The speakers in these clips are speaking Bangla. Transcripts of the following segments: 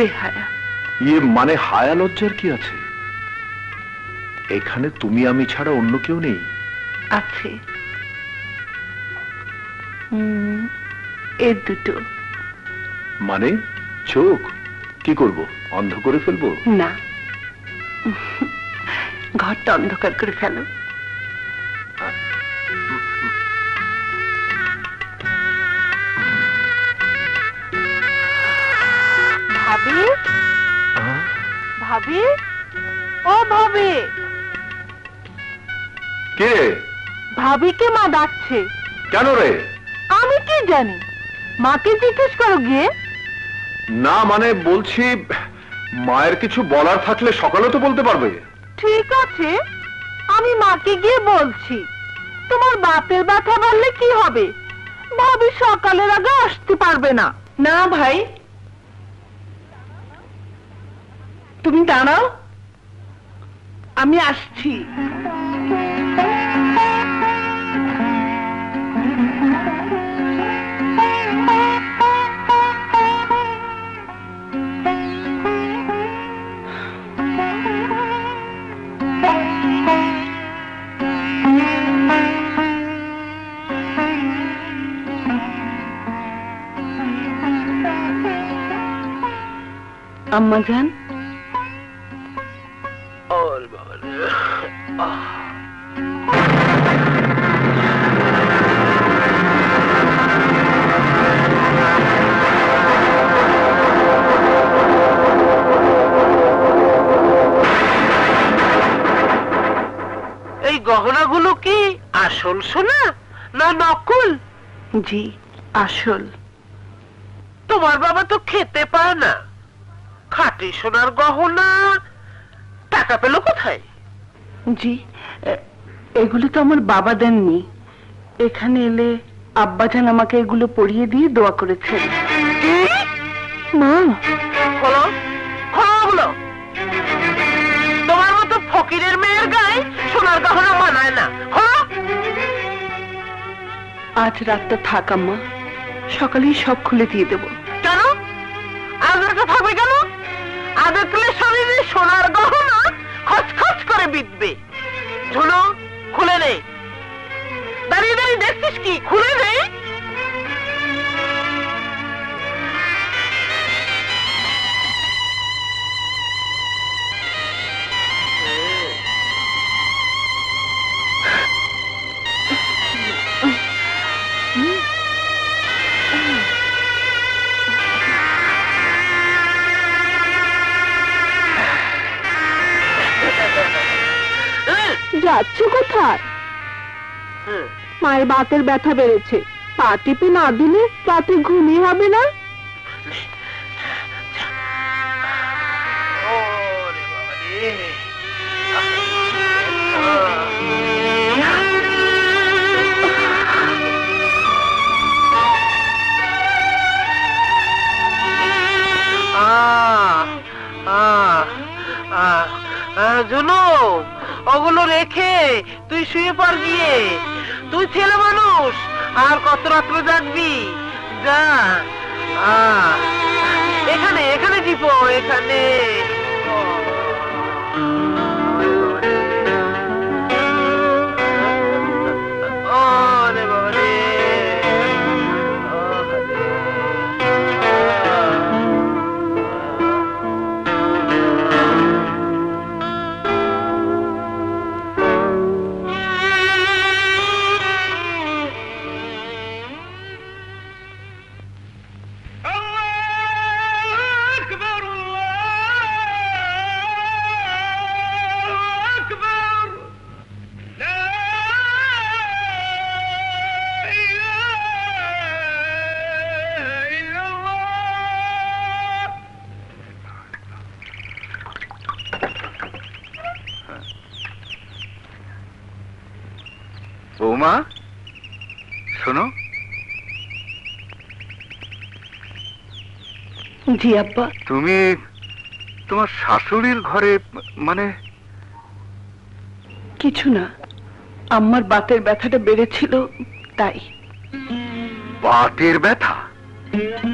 বেহায়া। ইয়ে মানে হায়া লজ্জার কি আছে? এখানে তুমি আমি ছাড়া অন্য কেউ নেই? আছে, এর দুটো। মানে চোখ কি করব, অন্ধ করে ফেলবো? না, ঘরটা অন্ধকার করে ফেলো। ভাবি, ভাবি, ও ভাবি। কে? ভাবিকে মা ডাকছে। কেন রে? আমি কি জানি, মাকে জিজ্ঞেস করো গিয়ে। না মানে বলছি, মায়ের কিছু বলার থাকলে সকালে তো বলতে পারবে। ঠিক আছে, আমি মাকে গিয়ে বলছি। তোমার বাপের ব্যথা বললে কি হবে? ভাবি সকালের আগে আসতে পারবে না। না ভাই, তুমি দাঁড়াও, আমি আসছি। আম্মা জান, এই গহনাগুলো কি আসল সোনা না নকল? জি আসল। তোমার বাবা তো খেতে পায় না, খাঁটি সোনার গহনা টাকা পেল কোথায়? জি, এগুলো তো আমার বাবা দেননি। এখানে এলে আব্বাজান আমাকে এগুলো পরিয়ে দিয়ে দোয়া করেছেন। মা, খোলো, খোলো। তোমার মতো ফকিরের মেয়ের গায়ে সোনার গহনা মানায় না। খোলো। আজ রাতটা থাক আম্মা, সকালেই সব খুলে দিয়ে দেব। কেন আজ রাতটা থাকবে কেন? আজ দেখলে শরীরে সোনার গহনা খচখচ করে বিঁধবে। ঝুলো, খুলে নে। দাঁড়িয়ে দাঁড়িয়ে দেখছিস কি? খুলে নে। যাচ্ছ কোথায়? মায়ের বাতের ব্যথা বেড়েছে, পা টিপে না দিলে রাতে ঘুমিয়ে হবে না। জুনু, ওগুলো রেখে তুই শুয়ে পড় গিয়ে। তুই ছেলে মানুষ, আর কত রাত্রে জাগবি? যা, এখানে এখানে টিপো, এখানে। বৌমা শোনো। জি আব্বা। তুমি তোমার শাশুড়ির ঘরে মানে? কিছু না, আমার বাতের ব্যথাটা বেড়েছিল তাই। বাতের ব্যথা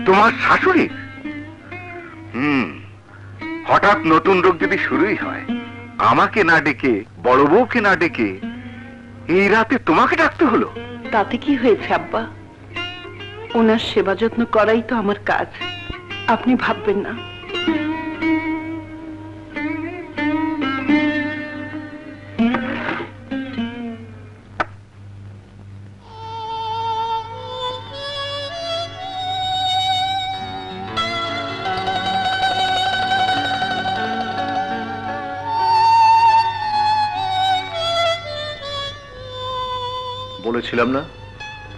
তোমার শাশুড়ির? হঠাৎ নতুন রোগ যদি শুরুই হয়, আমাকে না ডেকে বড় বউকে না ডেকে এই রাতে তোমাকে ডাকতে হলো। তাতে কি হয়েছে আব্বা? ওনার সেবা যত্ন করাই তো আমার কাজ, আপনি ভাববেন না। বলেছিলাম না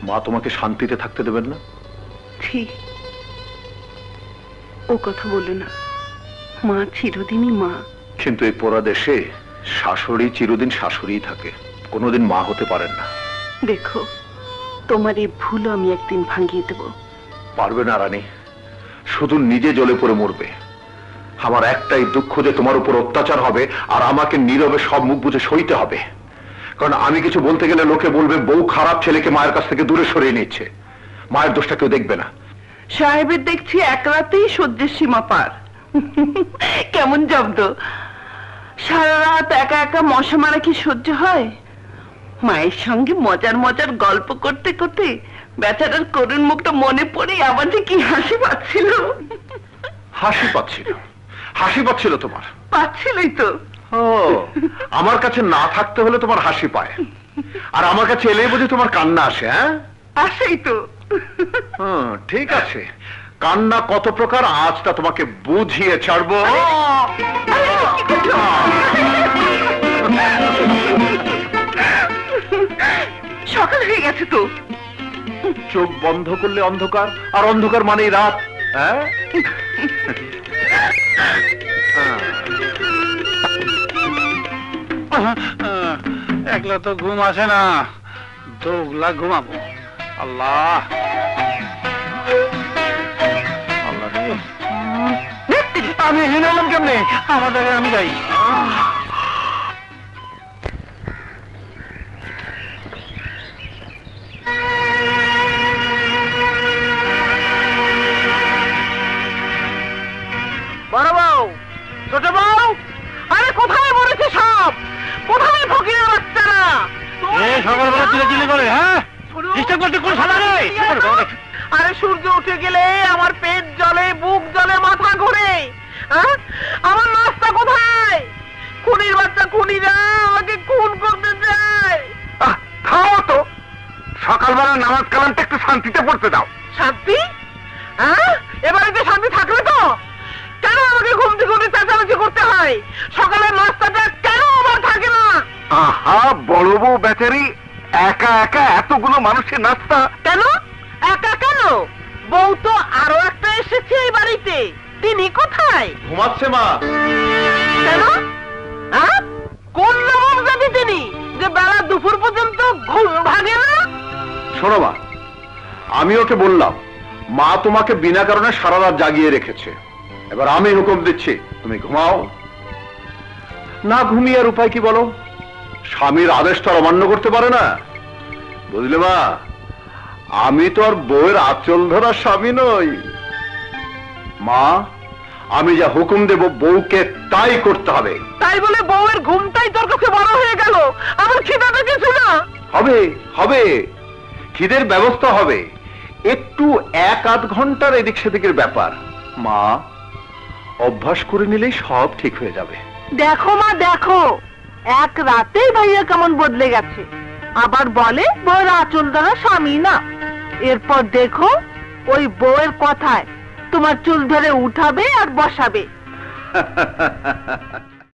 মা তোমাকে শান্তিতে থাকতে দেবেন না। ঠিক, ও কথা বলো না। মা চিরদিনই মা। কিন্তু এই পোড়া দেশে শাশুড়ি চিরদিন শাশুড়িই থাকে, কোনোদিন মা হতে পারেন না। দেখো, তোমার এই ভুলও আমি একদিন ভাঙিয়ে দেব। পারবে না রানী, শুধু নিজে জ্বলে পড়ে মরবে। আমার একটাই দুঃখ যে তোমার উপর অত্যাচার হবে আর আমাকে নীরবে সব মুখ বুঝে সইতে হবে। কারণ আমি কিছু বলতে গেলে লোকে বলবে বউ খারাপ ছেলেকে মায়ের কাছ থেকে দূরে সরিয়ে নিচ্ছে। মায়ের দোষটা কেউ দেখবে না। সাহেবের দেখছি এক রাতেই সহ্যের সীমা পার। কেমন জব্দ! সারা রাত একা একা মশা মারা কি সহ্য হয়? মায়ের সঙ্গে মজার মজার গল্প করতে করতে বেচারার করুণ মুখটা মনে পড়ে আবার যে কি হাসি পাচ্ছিল। হাসি পাচ্ছিল? হাসি পাচ্ছিল তোমার? পাচ্ছিলই তো। ও, আমার কাছে না থাকতে হলে তোমার হাসি পায়, আর আমার কাছে এলেই বুঝি তোমার কান্না আসে? হ্যাঁ, আসেই তো। ঠিক আছে, কান্না কত প্রকার আজটা তোমাকে বুঝিয়ে ছাড়বো। সকাল হয়ে গেছে তো। চোখ বন্ধ করলে অন্ধকার, আর অন্ধকার মানেই রাত। হ্যাঁ, একলা তো ঘুম আসে না, দোগলা ঘুমাবো। আল্লাহ আল্লাহ রে, আমি এখানে এলাম কেমনে? আমার জায়গায় আমি যাই। বড় বউ, ছোট বউ, আরে কোথায় মরেছে সব? কোথায় ফকিরের বাচ্চারা? সকালবেলা চিলে করে, হ্যাঁ ডিস্টার্ব করতে কোন সাদা রে? আরে সূর্য উঠে গেলে আমার পেট জ্বলে, বুক জ্বলে, মাথা ঘুরে। আমার নাস্তা কোথায়? খুনির বাচ্চা খুনিরা আমাকে খুন করতে চায়। থামো তো, সকালবেলা নামাজ কালামটা একটু শান্তিতে পড়তে দাও। শান্তি? এবারে যে শান্তি থাকবে তো? কেন আমাকে ঘুম থেকে উঠে চেঁচামেচি করতে হয়? সকালের নাস্তাটা কেন আমার থাকে না? আহা, বড় বউ বেচারি একা একা এতগুলো মানুষের নাস্তা। কেন একা কেন? বউ তো আরো একটা এসেছে এই বাড়িতে, তিনি কোথায়? ঘুমাচ্ছে মা। কেন? কোন নবম জাতি তিনি যে বেলা দুপুর পর্যন্ত ঘুম ভাঙে না? শোনো মা, আমি ওকে বললাম মা তোমাকে বিনা কারণে সারা রাত জাগিয়ে রেখেছে, এবার আমি হুকুম দিচ্ছি তুমি ঘুমাও। না ঘুমিয়ে আর উপায় কি বলো? স্বামীর আদেশ তো আর অমান্য করতে পারে না, বুঝলে মা? আমি তো আর বউয়ের আঁচল ধরা স্বামী নই। মা, আমি যা হুকুম দেব বউকে তাই করতে হবে। তাই বলে বউয়ের ঘুমটাই তোর কাছে বড় হয়ে গেল? আমার খিদাটা কিছু না? হবে হবে, খিদের ব্যবস্থা হবে, একটু 1-8 ঘন্টার এদিক সেদিকের ব্যাপার। মা, অভ্যাস করে নিলেই সব ঠিক হয়ে যাবে। দেখো মা দেখো, এক রাতেই ভাইয়া কেমন বদলে গেছে। আবার বলে বউয়ের আঁচল ধরা স্বামী না। এরপর দেখো ওই বউয়ের কথায় তোমার চুল ধরে উঠাবে আর বসাবে।